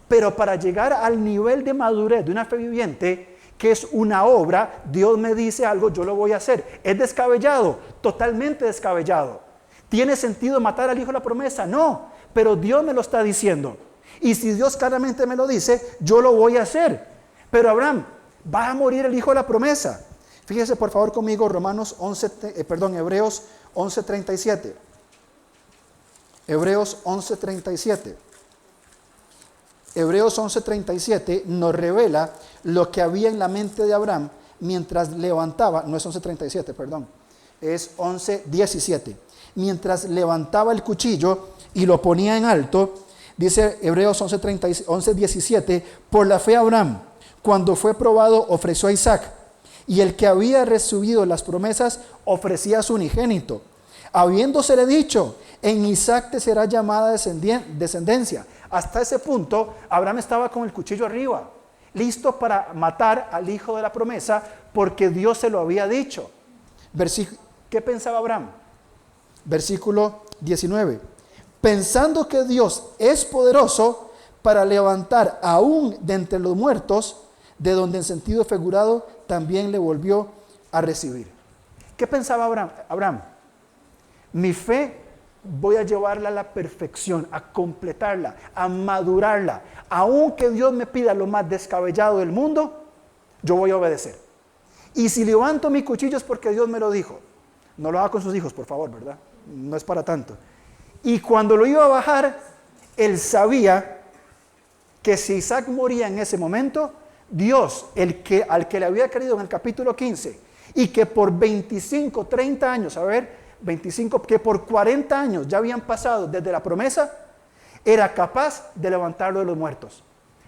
Pero para llegar al nivel de madurez de una fe viviente, que es una obra, Dios me dice algo, yo lo voy a hacer. ¿Es descabellado? Totalmente descabellado. ¿Tiene sentido matar al hijo de la promesa? No, pero Dios me lo está diciendo. Y si Dios claramente me lo dice, yo lo voy a hacer. Pero Abraham, va a morir el hijo de la promesa. Fíjese por favor conmigo Hebreos 11:37. Hebreos 11:37. Hebreos 11:37 nos revela lo que había en la mente de Abraham mientras levantaba, no es 11:37, perdón, es 11:17. Mientras levantaba el cuchillo y lo ponía en alto, dice Hebreos 11:17, por la fe Abraham, cuando fue probado, ofreció a Isaac, y el que había recibido las promesas ofrecía a su unigénito, habiéndosele dicho, en Isaac te será llamada descendencia. Hasta ese punto, Abraham estaba con el cuchillo arriba, listo para matar al hijo de la promesa, porque Dios se lo había dicho. ¿Qué pensaba Abraham? Versículo 19. Pensando que Dios es poderoso para levantar aún de entre los muertos, de donde en sentido figurado también le volvió a recibir. ¿Qué pensaba Abraham? Mi fe voy a llevarla a la perfección, a completarla, a madurarla. Aunque Dios me pida lo más descabellado del mundo, yo voy a obedecer. Y si levanto mi cuchillo es porque Dios me lo dijo. No lo haga con sus hijos, por favor, ¿verdad? No es para tanto. Y cuando lo iba a bajar, él sabía que si Isaac moría en ese momento, Dios, al que le había creído en el capítulo 15, y que por 25, 30 años, 25, que por 40 años ya habían pasado desde la promesa, era capaz de levantarlo de los muertos.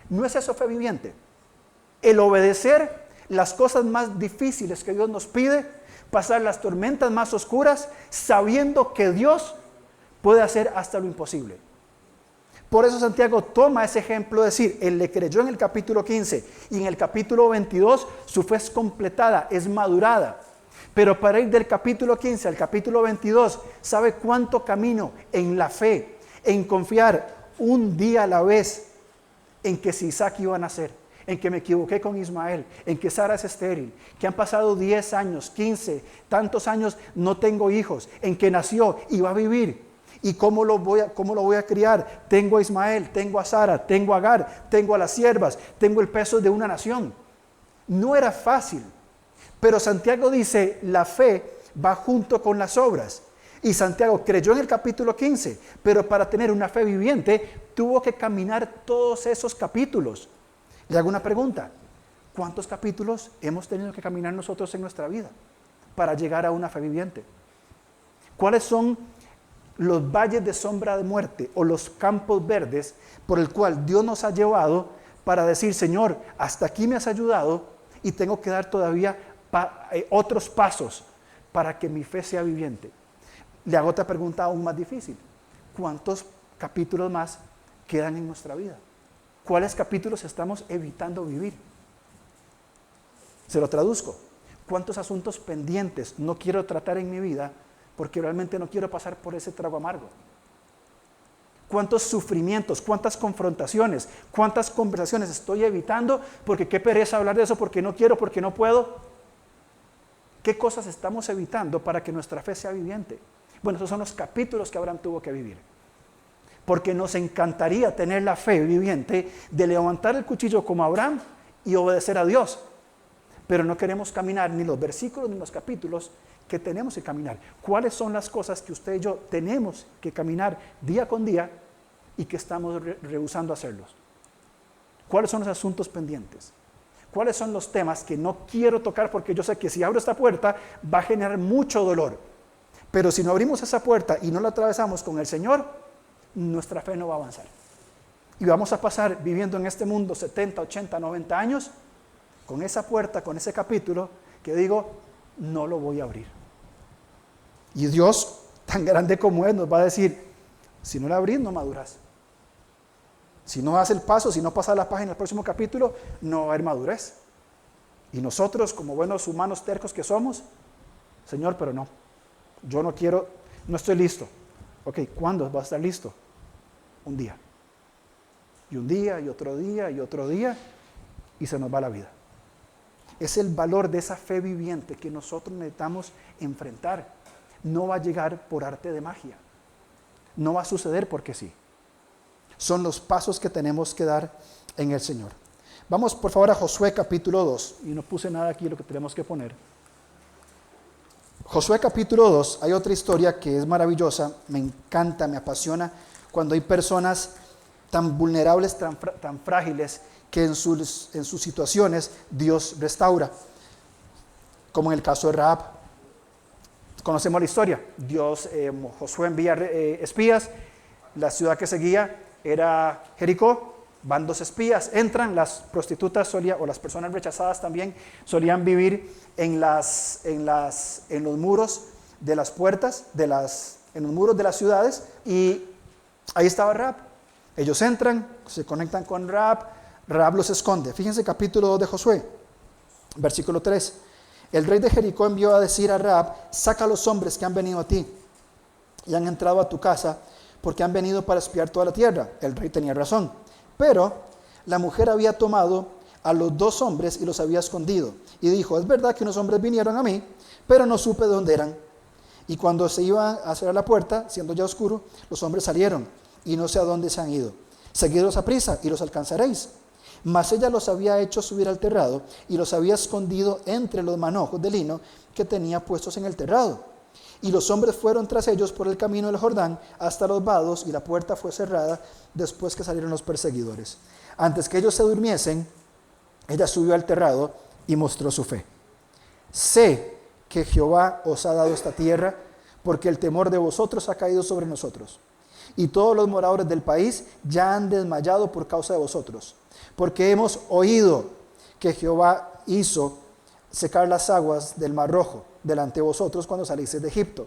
¿No es eso fe viviente? El obedecer las cosas más difíciles que Dios nos pide, pasar las tormentas más oscuras, sabiendo que Dios puede hacer hasta lo imposible. Por eso Santiago toma ese ejemplo de decir, él le creyó en el capítulo 15 y en el capítulo 22 su fe es completada, es madurada. Pero para ir del capítulo 15 al capítulo 22, ¿sabe cuánto camino en la fe, en confiar un día a la vez en que si Isaac iba a nacer, en que me equivoqué con Ismael, en que Sara es estéril, que han pasado 10 años, 15, tantos años, no tengo hijos, en que nació y va a vivir? ¿Y cómo lo voy a criar? Tengo a Ismael, tengo a Sara, tengo a Agar, tengo a las siervas, tengo el peso de una nación. No era fácil, pero Santiago dice, la fe va junto con las obras. Y Santiago creyó en el capítulo 15, pero para tener una fe viviente tuvo que caminar todos esos capítulos. Le hago una pregunta, ¿cuántos capítulos hemos tenido que caminar nosotros en nuestra vida para llegar a una fe viviente? ¿Cuáles son los valles de sombra de muerte o los campos verdes por el cual Dios nos ha llevado para decir, Señor, hasta aquí me has ayudado y tengo que dar todavía otros pasos para que mi fe sea viviente? Le hago otra pregunta aún más difícil. ¿Cuántos capítulos más quedan en nuestra vida? ¿Cuáles capítulos estamos evitando vivir? Se lo traduzco. ¿Cuántos asuntos pendientes no quiero tratar en mi vida porque realmente no quiero pasar por ese trago amargo? ¿Cuántos sufrimientos, cuántas confrontaciones, cuántas conversaciones estoy evitando porque qué pereza hablar de eso, porque no quiero, porque no puedo? ¿Qué cosas estamos evitando para que nuestra fe sea viviente? Bueno, esos son los capítulos que Abraham tuvo que vivir. Porque nos encantaría tener la fe viviente de levantar el cuchillo como Abraham y obedecer a Dios. Pero no queremos caminar ni los versículos ni los capítulos que tenemos que caminar. ¿Cuáles son las cosas que usted y yo tenemos que caminar día con día y que estamos rehusando hacerlos? ¿Cuáles son los asuntos pendientes? ¿Cuáles son los temas que no quiero tocar porque yo sé que si abro esta puerta va a generar mucho dolor? Pero si no abrimos esa puerta y no la atravesamos con el Señor, nuestra fe no va a avanzar. Y vamos a pasar viviendo en este mundo 70, 80, 90 años con esa puerta, con ese capítulo que digo, no lo voy a abrir. Y Dios, tan grande como es, nos va a decir, si no la abrís, no maduras. Si no das el paso, si no pasas la página al próximo capítulo, no va a haber madurez. Y nosotros, como buenos humanos tercos que somos, Señor, pero no, yo no quiero, no estoy listo. Ok, ¿cuándo va a estar listo? Un día. Y un día, y otro día, y otro día, y se nos va la vida. Es el valor de esa fe viviente que nosotros necesitamos enfrentar. No va a llegar por arte de magia. No va a suceder porque sí. Son los pasos que tenemos que dar en el Señor. Vamos por favor a Josué capítulo 2. Y no puse nada aquí lo que tenemos que poner. Josué capítulo 2, hay otra historia que es maravillosa, me encanta, me apasiona, cuando hay personas tan vulnerables, tan frágiles, que en sus situaciones Dios restaura. Como en el caso de Rahab. Conocemos la historia. Josué envía espías, la ciudad que seguía era Jericó, van 2 espías, entran, las prostitutas o las personas rechazadas también solían vivir en los muros de las puertas, en los muros de las ciudades, y ahí estaba Rahab. Ellos entran, se conectan con Rahab, Rahab los esconde. Fíjense capítulo 2 de Josué, versículo 3. El rey de Jericó envió a decir a Rahab: saca a los hombres que han venido a ti y han entrado a tu casa, porque han venido para espiar toda la tierra. El rey tenía razón, pero la mujer había tomado a los 2 hombres y los había escondido, y dijo: es verdad que unos hombres vinieron a mí, pero no supe de dónde eran. Y cuando se iba a cerrar la puerta, siendo ya oscuro, los hombres salieron, y no sé a dónde se han ido. Seguidlos a prisa, y los alcanzaréis. Mas ella los había hecho subir al terrado, y los había escondido entre los manojos de lino que tenía puestos en el terrado. Y los hombres fueron tras ellos por el camino del Jordán hasta los vados, y la puerta fue cerrada después que salieron los perseguidores. Antes que ellos se durmiesen, ella subió al terrado y mostró su fe. Sé que Jehová os ha dado esta tierra, porque el temor de vosotros ha caído sobre nosotros. Y todos los moradores del país ya han desmayado por causa de vosotros, porque hemos oído que Jehová hizo secar las aguas del Mar Rojo delante de vosotros cuando salisteis de Egipto,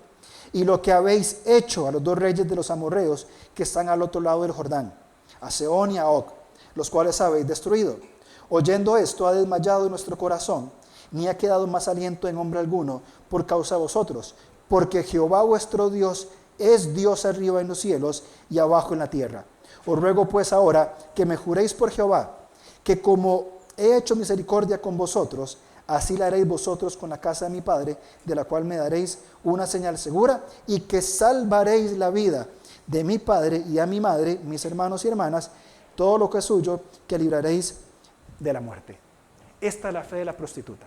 y lo que habéis hecho a los 2 reyes de los amorreos que están al otro lado del Jordán, a Sehón y a Og, los cuales habéis destruido. Oyendo esto, ha desmayado nuestro corazón, ni ha quedado más aliento en hombre alguno por causa de vosotros, porque Jehová vuestro Dios es Dios arriba en los cielos y abajo en la tierra. Os ruego pues ahora que me juréis por Jehová, que como he hecho misericordia con vosotros, así la haréis vosotros con la casa de mi padre, de la cual me daréis una señal segura, y que salvaréis la vida de mi padre y a mi madre, mis hermanos y hermanas, todo lo que es suyo, que libraréis de la muerte. Esta es la fe de la prostituta.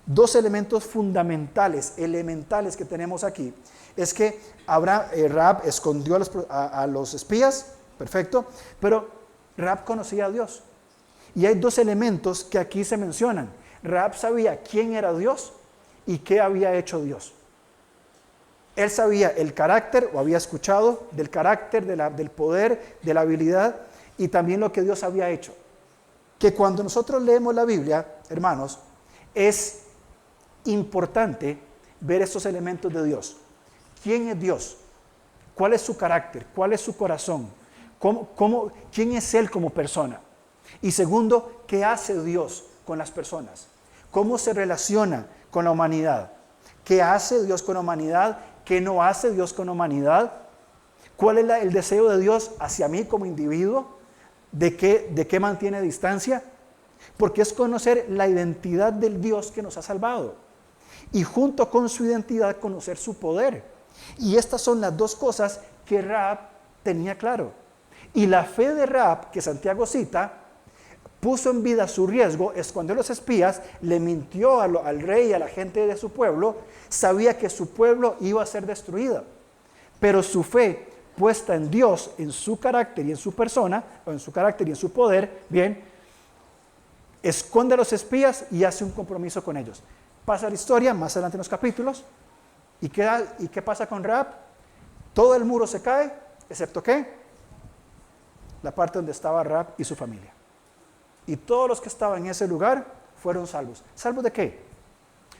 2 elementos fundamentales, elementales que tenemos aquí, es que Rahab escondió a los espías, perfecto, pero Rahab conocía a Dios. Y hay 2 elementos que aquí se mencionan. Rahab sabía quién era Dios y qué había hecho Dios. Él sabía el carácter, o había escuchado del carácter, del poder, de la habilidad, y también lo que Dios había hecho. Que cuando nosotros leemos la Biblia, hermanos, es importante ver estos elementos de Dios. ¿Quién es Dios? ¿Cuál es su carácter? ¿Cuál es su corazón? ¿Quién es Él como persona? Y segundo, ¿qué hace Dios con las personas? ¿Cómo se relaciona con la humanidad? ¿Qué hace Dios con la humanidad? ¿Qué no hace Dios con la humanidad? ¿Cuál es el deseo de Dios hacia mí como individuo? ¿De qué mantiene distancia? Porque es conocer la identidad del Dios que nos ha salvado. Y junto con su identidad, conocer su poder. Y estas son las 2 cosas que Rahab tenía claro. Y la fe de Rahab, que Santiago cita, puso en vida su riesgo, escondió a los espías, le mintió al rey y a la gente de su pueblo, sabía que su pueblo iba a ser destruido. Pero su fe, puesta en Dios, en su carácter y en su persona, o en su carácter y en su poder, bien, esconde a los espías y hace un compromiso con ellos. Pasa la historia, más adelante en los capítulos, ¿y qué pasa con Rahab? Todo el muro se cae, excepto ¿qué? La parte donde estaba Rahab y su familia. Y todos los que estaban en ese lugar fueron salvos. ¿Salvos de qué?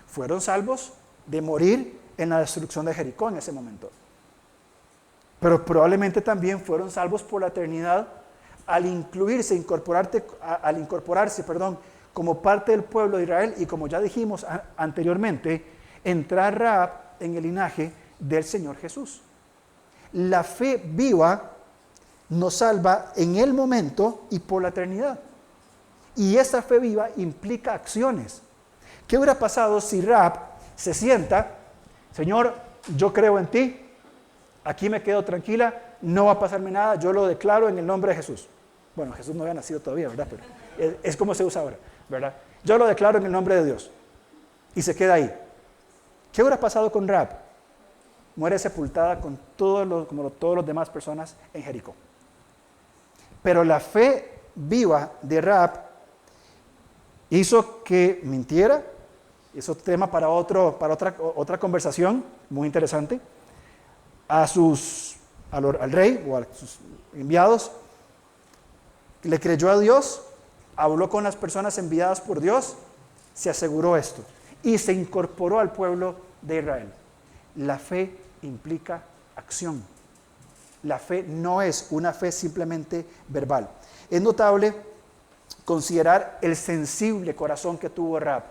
Fueron salvos de morir en la destrucción de Jericó en ese momento. Pero probablemente también fueron salvos por la eternidad al incorporarse, como parte del pueblo de Israel, y como ya dijimos anteriormente, entrar Rahab en el linaje del Señor Jesús. La fe viva nos salva en el momento y por la eternidad. Y esa fe viva implica acciones. ¿Qué hubiera pasado si Rahab se sienta, Señor, yo creo en ti, aquí me quedo tranquila, no va a pasarme nada, yo lo declaro en el nombre de Jesús? Bueno, Jesús no había nacido todavía, ¿verdad? Pero es como se usa ahora, ¿verdad? Yo lo declaro en el nombre de Dios. Y se queda ahí. ¿Qué hubiera pasado con Rahab? Muere sepultada como todas las demás personas en Jericó. Pero la fe viva de Rahab hizo que mintiera. Eso es tema para otra conversación muy interesante. Al rey o a sus enviados, le creyó a Dios, habló con las personas enviadas por Dios, se aseguró esto y se incorporó al pueblo de Israel. la fe implica acción. La fe no es una fe simplemente verbal. Es notable considerar el sensible corazón que tuvo Rahab.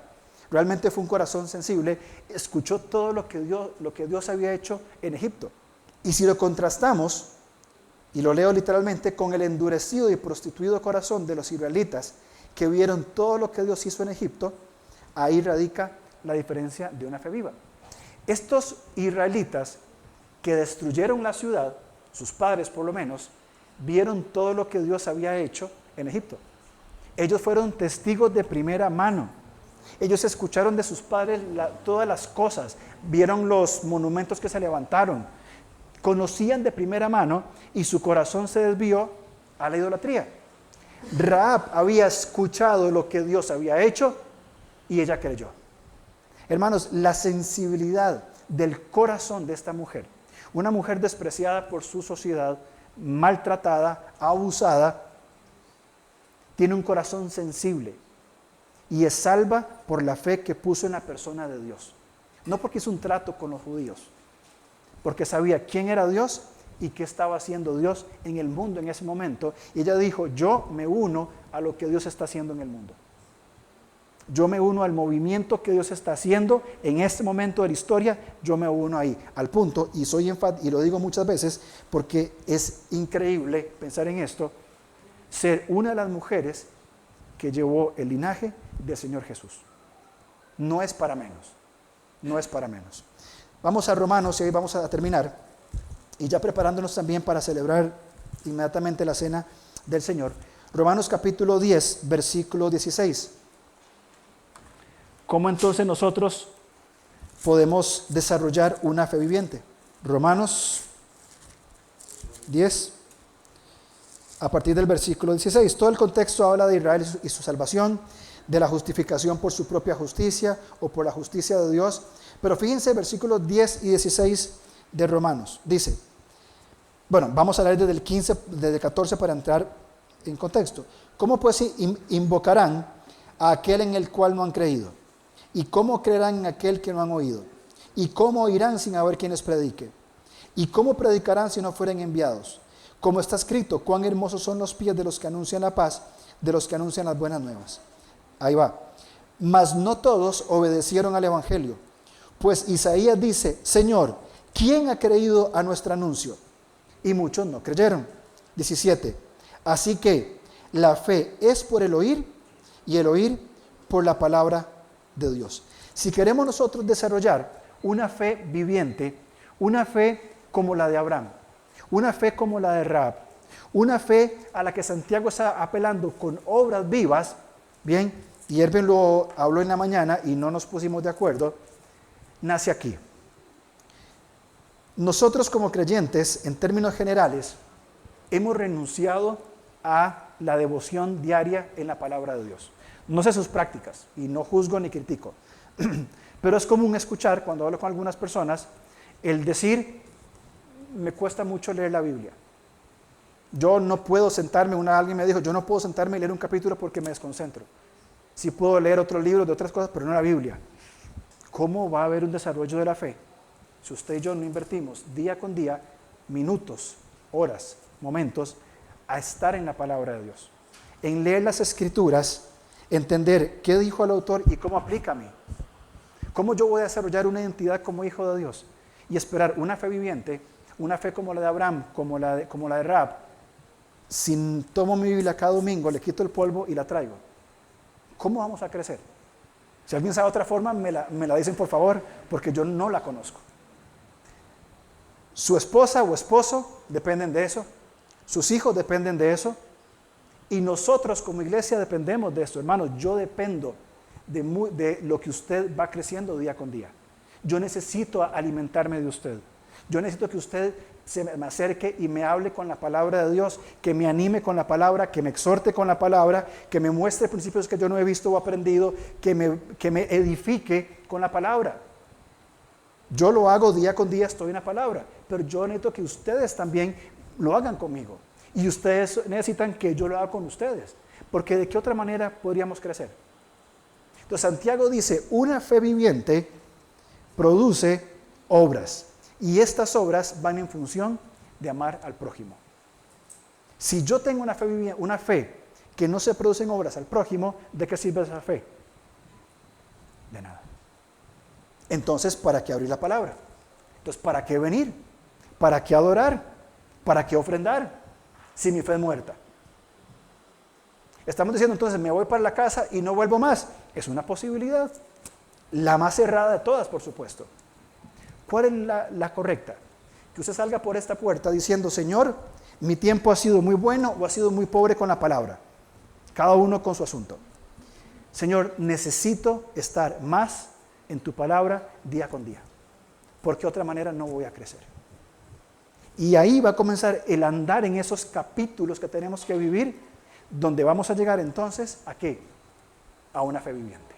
Realmente fue un corazón sensible, escuchó todo lo que Dios había hecho en Egipto. Y si lo contrastamos, y lo leo literalmente, con el endurecido y prostituido corazón de los israelitas que vieron todo lo que Dios hizo en Egipto, ahí radica la diferencia de una fe viva. Estos israelitas que destruyeron la ciudad, sus padres por lo menos, vieron todo lo que Dios había hecho en Egipto. Ellos fueron testigos de primera mano. Ellos escucharon de sus padres todas las cosas, vieron los monumentos que se levantaron, conocían de primera mano y su corazón se desvió a la idolatría. Rahab había escuchado lo que Dios había hecho y ella creyó. Hermanos, la sensibilidad del corazón de esta mujer, una mujer despreciada por su sociedad, maltratada, abusada, tiene un corazón sensible y es salva por la fe que puso en la persona de Dios. No porque hizo un trato con los judíos, porque sabía quién era Dios y qué estaba haciendo Dios en el mundo en ese momento. Y ella dijo, yo me uno a lo que Dios está haciendo en el mundo. Yo me uno al movimiento que Dios está haciendo en este momento de la historia, yo me uno ahí, al punto, y soy enfático, y lo digo muchas veces, porque es increíble pensar en esto, ser una de las mujeres que llevó el linaje del Señor Jesús. No es para menos, no es para menos. Vamos a Romanos y ahí vamos a terminar, y ya preparándonos también para celebrar inmediatamente la cena del Señor. Romanos capítulo 10, versículo 16. ¿Cómo entonces nosotros podemos desarrollar una fe viviente? Romanos 10, a partir del versículo 16. Todo el contexto habla de Israel y su salvación, de la justificación por su propia justicia o por la justicia de Dios. Pero fíjense versículos 10 y 16 de Romanos. Dice, bueno, vamos a leer desde el 15, desde el 14 para entrar en contexto. ¿Cómo pues invocarán a aquel en el cual no han creído? ¿Y cómo creerán en aquel que no han oído? ¿Y cómo oirán sin haber quien les predique? ¿Y cómo predicarán si no fueren enviados? Como está escrito, cuán hermosos son los pies de los que anuncian la paz, de los que anuncian las buenas nuevas. Ahí va. Mas no todos obedecieron al evangelio. Pues Isaías dice, Señor, ¿quién ha creído a nuestro anuncio? Y muchos no creyeron. 17. Así que la fe es por el oír y el oír por la palabra de Dios. Si queremos nosotros desarrollar una fe viviente, una fe como la de Abraham, una fe como la de Rahab, una fe a la que Santiago está apelando con obras vivas, bien, y Erben lo habló en la mañana y no nos pusimos de acuerdo, nace aquí. Nosotros como creyentes, en términos generales, hemos renunciado a la devoción diaria en la palabra de Dios. No sé sus prácticas y no juzgo ni critico, pero es común escuchar cuando hablo con algunas personas el decir, me cuesta mucho leer la Biblia. Yo no puedo sentarme, alguien me dijo, yo no puedo sentarme y leer un capítulo porque me desconcentro. Sí puedo leer otros libros de otras cosas, pero no la Biblia. ¿Cómo va a haber un desarrollo de la fe si usted y yo no invertimos día con día, minutos, horas, momentos, a estar en la palabra de Dios? En leer las Escrituras, entender qué dijo el autor y cómo aplica a mí. ¿Cómo yo voy a desarrollar una identidad como hijo de Dios? Y esperar una fe viviente, una fe como la de Abraham, como la de Rahab. Si tomo mi Biblia cada domingo, le quito el polvo y la traigo. ¿Cómo vamos a crecer? Si alguien sabe otra forma, me la dicen por favor, porque yo no la conozco. Su esposa o esposo dependen de eso. Sus hijos dependen de eso. Y nosotros como iglesia dependemos de esto. Hermanos, yo dependo de lo que usted va creciendo día con día. Yo necesito alimentarme de usted. Yo necesito que usted se me acerque y me hable con la palabra de Dios, que me anime con la palabra, que me exhorte con la palabra, que me muestre principios que yo no he visto o aprendido, que me edifique con la palabra. Yo lo hago día con día, estoy en la palabra, pero yo necesito que ustedes también lo hagan conmigo. Y ustedes necesitan que yo lo haga con ustedes, porque ¿de qué otra manera podríamos crecer? Entonces Santiago dice, una fe viviente produce obras. Y estas obras van en función de amar al prójimo. Si yo tengo una fe que no se produce en obras al prójimo, ¿de qué sirve esa fe? De nada. Entonces, ¿para qué abrir la palabra? Entonces, ¿para qué venir? ¿Para qué adorar? ¿Para qué ofrendar? Si mi fe es muerta. Estamos diciendo entonces, me voy para la casa y no vuelvo más. Es una posibilidad. La más cerrada de todas, por supuesto. ¿Cuál es la correcta? Que usted salga por esta puerta diciendo, Señor, mi tiempo ha sido muy bueno o ha sido muy pobre con la palabra. Cada uno con su asunto. Señor, necesito estar más en tu palabra día con día. Porque de otra manera no voy a crecer. Y ahí va a comenzar el andar en esos capítulos que tenemos que vivir, donde vamos a llegar entonces, ¿a qué? A una fe viviente.